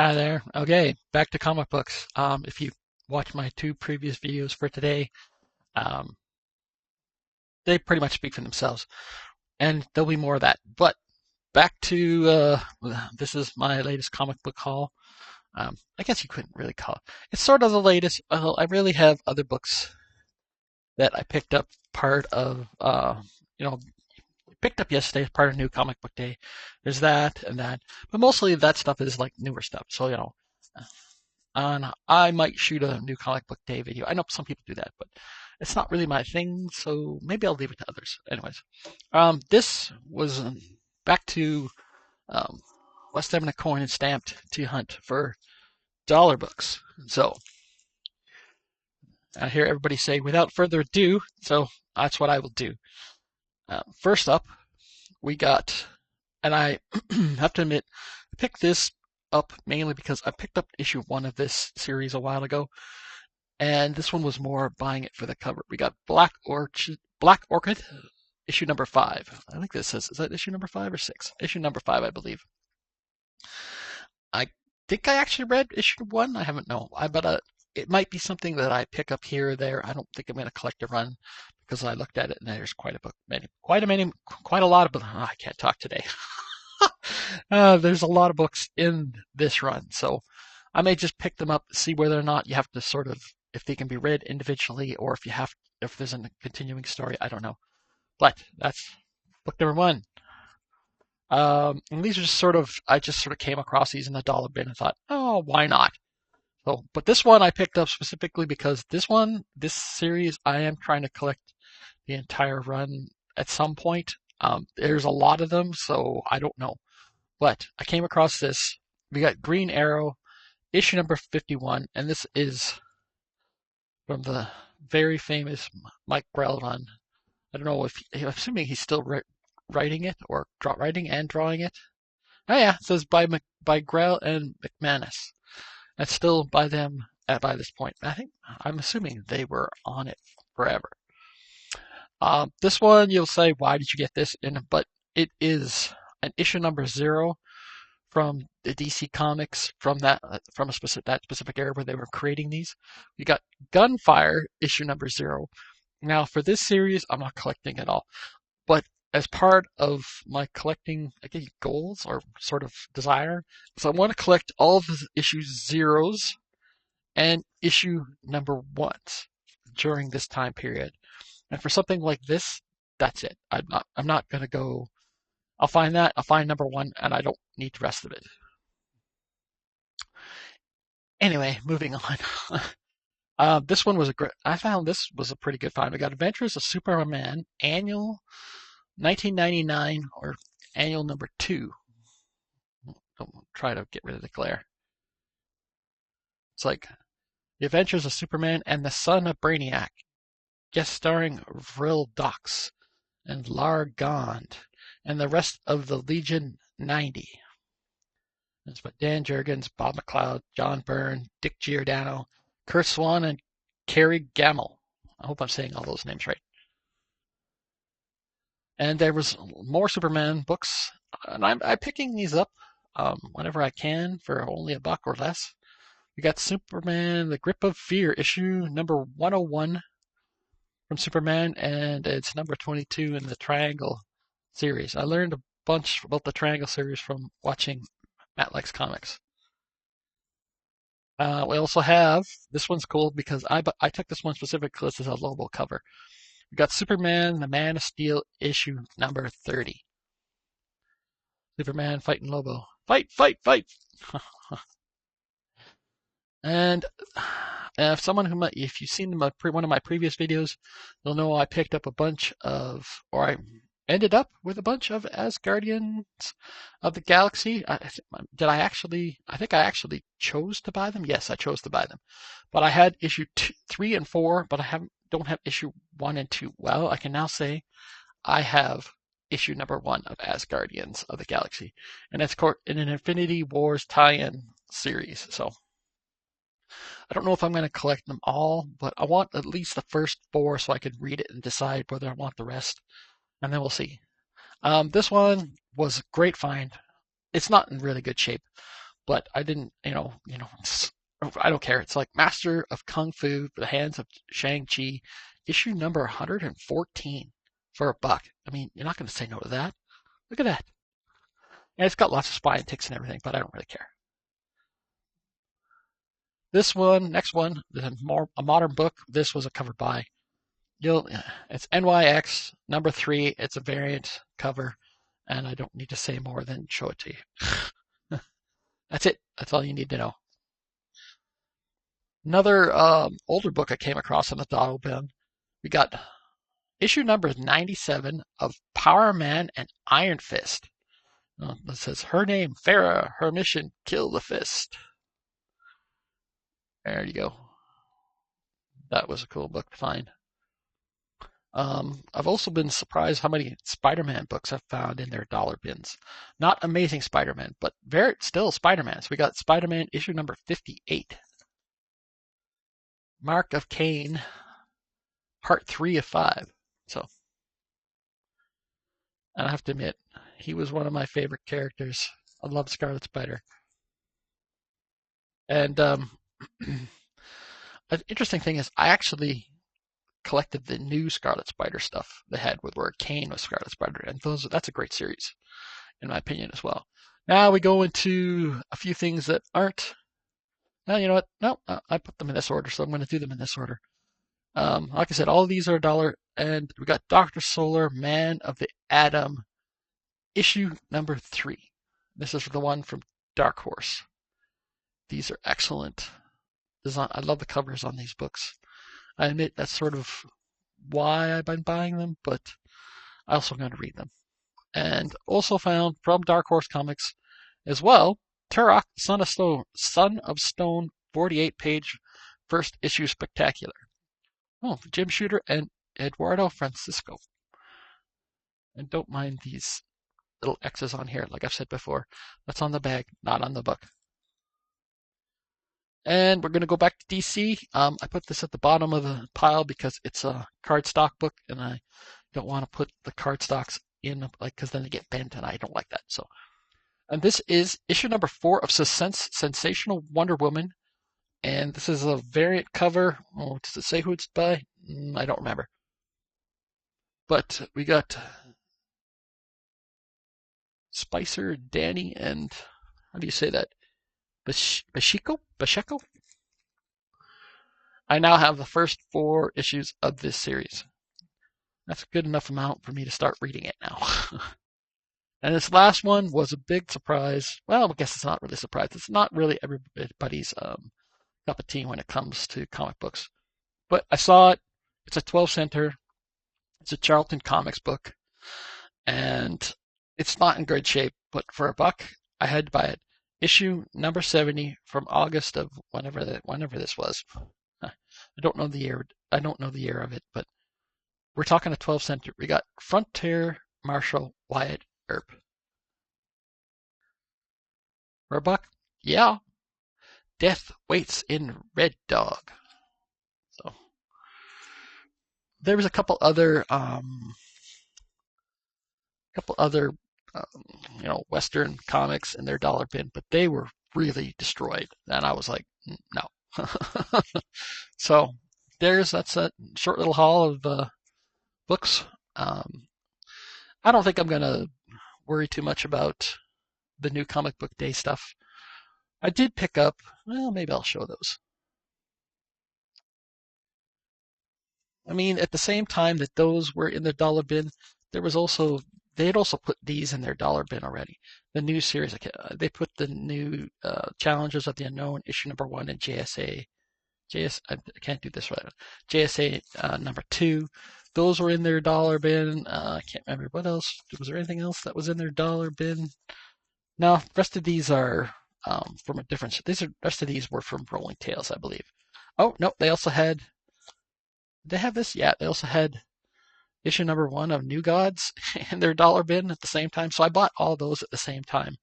Hi there. Okay, back to comic books. If you watch my two previous videos for today, um, they pretty much speak for themselves, and there'll be more of that. But back to this is my latest comic book haul. I guess you couldn't really call it. It's sort of the latest. I really have other books that I picked up part of, you know, picked up yesterday as part of New Comic Book Day. There's that and that, but mostly that stuff is like newer stuff. So and I might shoot a new comic book day video. I know some people do that, but it's not really my thing, so maybe I'll leave it to others. Anyways, this was back to um, West Edmonton coin and stamped to hunt for dollar books. So I hear everybody say, without further ado, so that's what I will do. First up, we got, and I have to admit, I picked this up mainly because I picked up issue 1 of this series a while ago, and this one was more buying it for the cover. We got Black Orchid, issue number 5. I think this is that issue number 5 or 6? Issue number 5, I believe. I think I actually read issue 1. I haven't known. But it might be something that I pick up here or there. I don't think I'm going to collect a run because I looked at it and there's quite a lot of books. Oh, I can't talk today. There's a lot of books in this run, so I may just pick them up, see whether or not you have to sort of, if they can be read individually, or if there's a continuing story. I don't know, but that's book number 1. And these are I just sort of came across these in the dollar bin and thought, oh, why not? So, but this one I picked up specifically because this series, I am trying to collect the entire run at some point. There's a lot of them, so I don't know. But I came across this. We got Green Arrow, issue number 51, and this is from the very famous Mike Grell run. I don't know I'm assuming he's still writing it or writing and drawing it. Oh yeah, it says by Grell and McManus. It's still by them by this point. I'm assuming they were on it forever. This one you'll say, why did you get this in? But it is an issue number 0 from the DC Comics from that specific era where they were creating these. We got Gunfire issue number 0. Now for this series, I'm not collecting at all, but as part of my collecting, I guess, goals or sort of desire, so I want to collect all of the issue 0s and issue number 1s during this time period. And for something like this, that's it. I'm not gonna go. I'll find number 1, and I don't need the rest of it. Anyway, moving on. This one was I found this was a pretty good find. We got Adventures of Superman, annual 1999, or annual number 2. Don't try to get rid of the glare. It's like The Adventures of Superman and the Son of Brainiac, guest starring Vril Dox and Lar Gond, and the rest of the Legion 90. That's by Dan Jurgens, Bob McLeod, John Byrne, Dick Giordano, Kurt Swan, and Kerry Gamble. I hope I'm saying all those names right. And there was more Superman books, and I'm picking these up whenever I can for only $1 or less. We got Superman, The Grip of Fear, issue number 101 from Superman, and it's number 22 in the Triangle series. I learned a bunch about the Triangle series from watching Matt Likes Comics. We also have, this one's cool because I took this one specifically because this is a Lobo cover. We got Superman, the Man of Steel, issue number 30. Superman fighting Lobo. Fight, fight, fight! And if you've seen one of my previous videos, you'll know I picked up I ended up with a bunch of Asgardians of the Galaxy. I think I actually chose to buy them. Yes, I chose to buy them. But I had issue 3 and 4, but don't have issue 1 and 2. Well, I can now say I have issue number 1 of Asgardians of the Galaxy, and it's in an Infinity Wars tie-in series. So I don't know if I'm going to collect them all, but I want at least the first 4 so I can read it and decide whether I want the rest, and then we'll see. This one was a great find. It's not in really good shape, but I didn't, I don't care. It's like Master of Kung Fu, The Hands of Shang-Chi, issue number 114 for $1. I mean, you're not going to say no to that. Look at that. And it's got lots of spy and ticks and everything, but I don't really care. This one, next one, a modern book. This was a cover by. It's NYX number 3. It's a variant cover, and I don't need to say more than show it to you. That's it. That's all you need to know. Another older book I came across on the dollar bin. We got issue number 97 of Power Man and Iron Fist. It says her name, Farah, her mission, kill the fist. There you go. That was a cool book to find. I've also been surprised how many Spider-Man books I've found in their dollar bins. Not Amazing Spider-Man, but still Spider-Man. So we got Spider-Man issue number 58. Mark of Cain, part 3 of 5. So, and I have to admit, he was one of my favorite characters. I love Scarlet Spider. And an interesting thing is, I actually collected the new Scarlet Spider stuff they had with where Cain was Scarlet Spider, and that's a great series, in my opinion, as well. Now we go into a few things that aren't. Well, you know what? No, I put them in this order, so I'm going to do them in this order. Like I said, all of these are $1, and we got Dr. Solar, Man of the Atom, issue number 3. This is the one from Dark Horse. These are excellent design. I love the covers on these books. I admit that's sort of why I've been buying them, but I also going to read them. And also found from Dark Horse Comics as well, Turok, Son of Stone, 48-page first issue spectacular. Oh, Jim Shooter and Eduardo Francisco. And don't mind these little X's on here, like I've said before. That's on the bag, not on the book. And we're going to go back to DC. I put this at the bottom of the pile because it's a cardstock book, and I don't want to put the cardstocks in, because then they get bent, and I don't like that. So, and this is issue number 4 of Sensational Wonder Woman, and this is a variant cover. Oh, does it say who it's by? I don't remember. But we got Spicer, Danny, and how do you say that? Basheko? I now have the first 4 issues of this series. That's a good enough amount for me to start reading it now. And this last one was a big surprise. Well, I guess it's not really a surprise. It's not really everybody's cup of tea when it comes to comic books. But I saw it. It's a 12-center. It's a Charlton Comics book. And it's not in good shape, but for $1, I had to buy it. Issue number 70 from August of whenever this was. I don't know the year. I don't know the year of it, but we're talking a 12-center. We got Frontier Marshal Wyatt Earp. For $1, yeah. Death waits in Red Dog. So there was a couple other Western comics in their dollar bin, but they were really destroyed, and I was like, no. So that's a short little haul of books. I don't think I'm gonna worry too much about the new comic book day stuff. I did pick up. Well, maybe I'll show those. I mean, at the same time that those were in the dollar bin, they had also put these in their dollar bin already. The new series, they put the new Challenges of the Unknown issue number 1 and I can't do this right. JSA number 2. Those were in their dollar bin. I can't remember what else. Was there anything else that was in their dollar bin? No, the rest of these are from a different. Rest of these were from Rolling Tales, I believe. Oh no, they also had. Did they have this? Yeah, they also had issue number 1 of New Gods in their dollar bin at the same time. So I bought all those at the same time,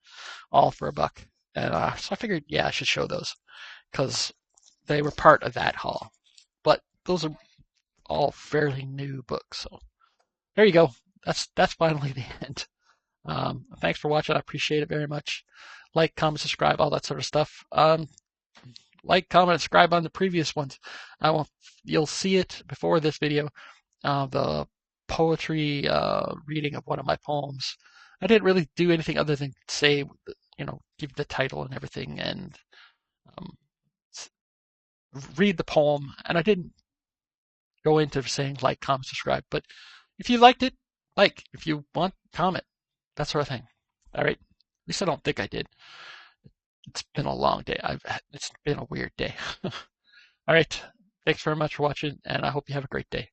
all for $1. And so I figured, yeah, I should show those because they were part of that haul. But those are all fairly new books. So there you go. That's finally the end. Thanks for watching. I appreciate it very much. like, comment, subscribe, all that sort of stuff. Like, comment, subscribe on the previous ones. You'll see it before this video. The poetry reading of one of my poems. I didn't really do anything other than say, give the title and everything, and um, read the poem. And I didn't go into saying like, comment, subscribe. But if you liked it, like. If you want, comment. That sort of thing. All right. At least I don't think I did. It's been a long day. It's been a weird day. All right. Thanks very much for watching, and I hope you have a great day.